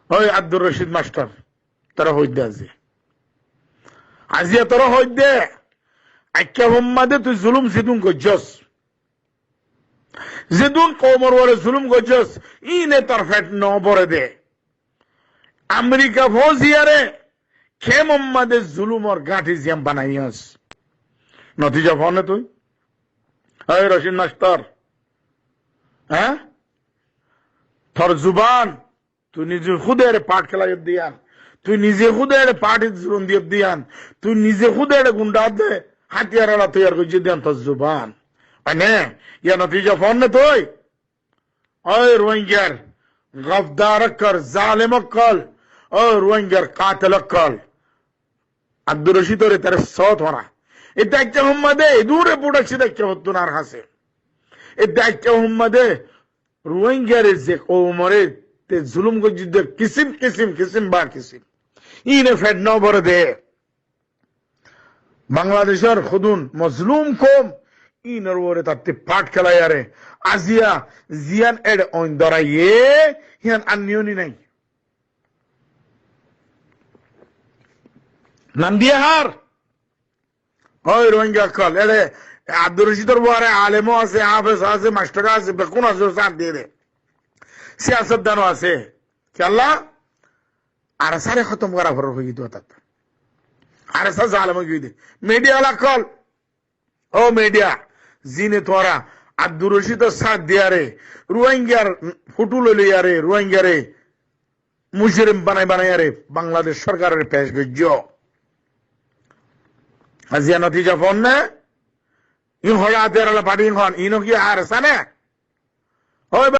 ওই আব্দুর রশিদ মাস্টার তারা হইতে আছে আজিয়া তোরা হইতে আইক্যা মোহাম্মদে তুই জুলুম সিদুন গজ্জস যেদুন কৌমর বলে জুলুম গজ্জস ইনে তার ফেট ন বরে দে আমেরিকা ফৌজিয়ারে খে মোহাম্মদে জুলুমর গাঁঠি জিয়াম বানাইয়াস নতিজা ফোনে তুই ওই রশিদ মাস্টার হ্যাঁ তোর জুবান তুই নিজে খুদের পাট খেলাই দিয়ান তুই নিজে খুদের পাটি জুলুম দিয়ে দিয়ান তুই নিজে খুদের গুন্ডা দে হাতিয়ার তৈয়ার করছি দিয়ান তোর জুবান মানে ইয়া নতিজা ফোন নে তুই ওই রোহিঙ্গার গফদার কর জালেম কল ও রোহিঙ্গার কাতল কল আব্দুর রশিদ রে তার সত হরা এ দায়িত্ব মোহাম্মদে দূরে পুড়াচ্ছি দায়িত্ব হতো না হাসে এ দায়িত্ব মোহাম্মদে রোহিঙ্গারে যে কৌমরে তে জুলুম গজ্জিদের কিসিম কিসিম কিসিম বা কিসিম ইনে ফেড ন বরে দে বাংলাদেশের খুদুন মজলুম কম ইনর ওরে তাতে পাট খেলাই আরে আজিয়া জিয়ান এড অন দরাইয়ে হিয়ান আন্নিয়নি নাই নান্দিয়া হার ওই রোহিঙ্গা কল এড়ে আব্দুর রশিদর বারে আলেমও আছে হাফেজ আছে মাস্টার আছে বেকুন আছে সাথ দিয়ে দে সিয়াসতদানও আছে খেলা আর সারে খতম করা ভর হয়ে গিয়ে তাত আর সাজ আলেম গিয়ে দে মিডিয়া লা কল ও মিডিয়া জিনে তোরা আব্দুর রশিদর সাথ দিয়া রে রোহিঙ্গার ফুটু লইয়া রে রোহিঙ্গারে মুজরিম বানাই রে বাংলাদেশ সরকারের পেশ গজ্জ আজিয়া নতিজা ফোন নে ইন হলা তেরা পাড়ি হন ইনো কি আর সানে ওই